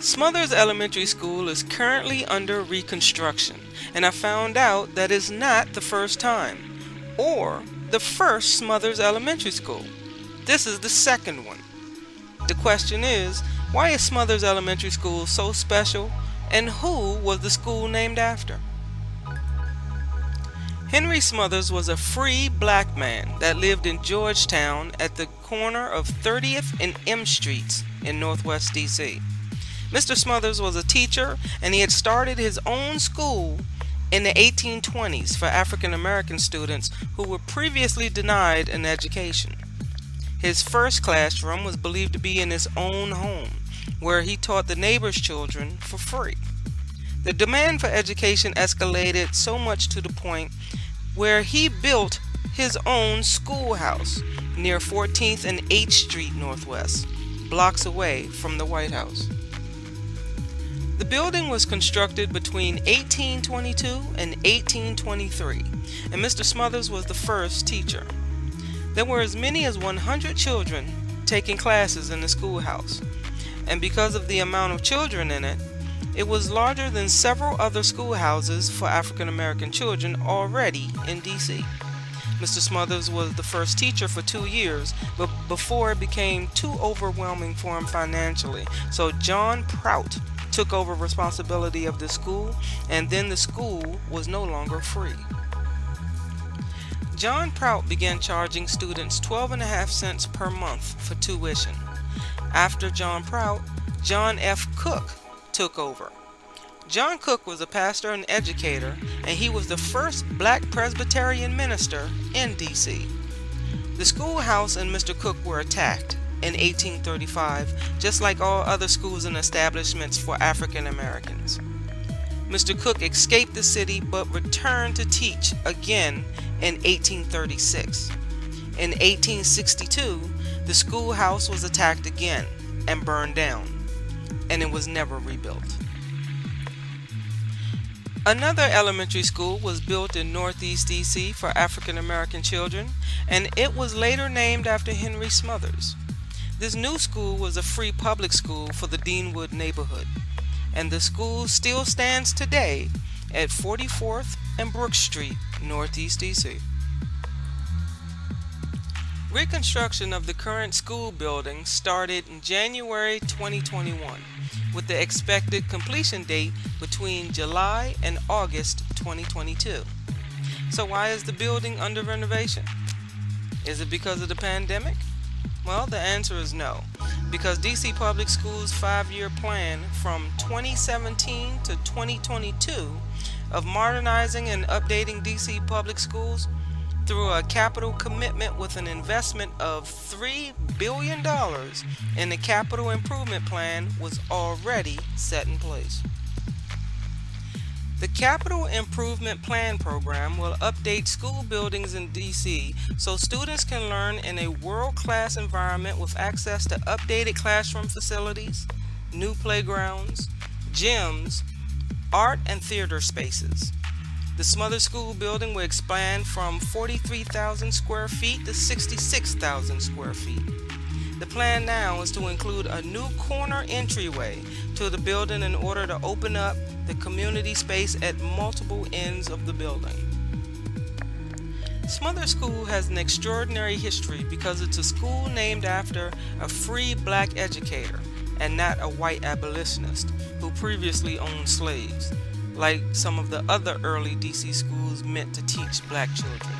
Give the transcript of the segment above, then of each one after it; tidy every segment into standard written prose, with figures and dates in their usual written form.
Smothers Elementary School is currently under reconstruction, and I found out that it's not the first time, or the first Smothers Elementary School. This is the second one. The question is, why is Smothers Elementary School so special, and who was the school named after? Henry Smothers was a free black man that lived in Georgetown at the corner of 30th and M Streets in Northwest DC. Mr. Smothers was a teacher, and he had started his own school in the 1820s for African American students who were previously denied an education. His first classroom was believed to be in his own home, where he taught the neighbors' children for free. The demand for education escalated so much to the point where he built his own schoolhouse near 14th and H Street Northwest, blocks away from the White House. The building was constructed between 1822 and 1823, and Mr. Smothers was the first teacher. There were as many as 100 children taking classes in the schoolhouse, and because of the amount of children in it, it was larger than several other schoolhouses for African American children already in D.C. Mr. Smothers was the first teacher for 2 years, but before it became too overwhelming for him financially, so John Prout took over responsibility of the school, and then the school was no longer free. John Prout began charging students 12.5 cents per month for tuition. After John Prout, John F. Cook took over. John Cook was a pastor and educator, and he was the first black Presbyterian minister in D.C. The schoolhouse and Mr. Cook were attacked in 1835, just like all other schools and establishments for African Americans. Mr. Cook escaped the city but returned to teach again in 1836. In 1862, the schoolhouse was attacked again and burned down, and it was never rebuilt. Another elementary school was built in Northeast DC for African American children, and it was later named after Henry Smothers. This new school was a free public school for the Deanwood neighborhood, and the school still stands today at 44th and Brook Street, Northeast DC. Reconstruction of the current school building started in January 2021, with the expected completion date between July and August 2022. So why is the building under renovation? Is it because of the pandemic? Well, the answer is no, because DC Public Schools' 5-year plan from 2017 to 2022 of modernizing and updating DC Public Schools through a capital commitment with an investment of $3 billion in the capital improvement plan was already set in place. The Capital Improvement Plan program will update school buildings in DC so students can learn in a world-class environment with access to updated classroom facilities, new playgrounds, gyms, art and theater spaces. The Smothers School building will expand from 43,000 square feet to 66,000 square feet. The plan now is to include a new corner entryway to the building in order to open up the community space at multiple ends of the building. Smothers School has an extraordinary history because it's a school named after a free black educator and not a white abolitionist who previously owned slaves, like some of the other early DC schools meant to teach black children.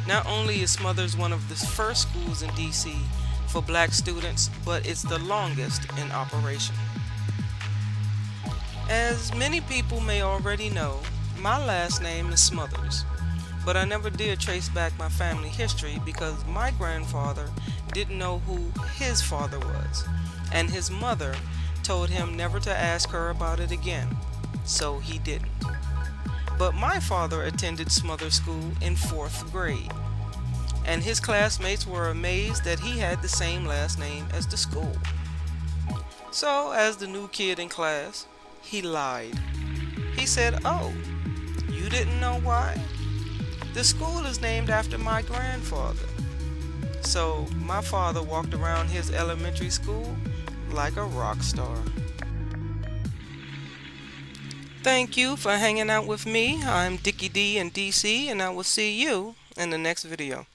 Not only is Smothers one of the first schools in DC for black students, but it's the longest in operation. As many people may already know, my last name is Smothers, but I never did trace back my family history because my grandfather didn't know who his father was, and his mother told him never to ask her about it again, so he didn't. But my father attended Smothers School in 4th grade, and his classmates were amazed that he had the same last name as the school. So, as the new kid in class, he lied. He said, "Oh, you didn't know why? The school is named after my grandfather." So my father walked around his elementary school like a rock star. Thank you for hanging out with me. I'm Dickie D in DC, and I will see you in the next video.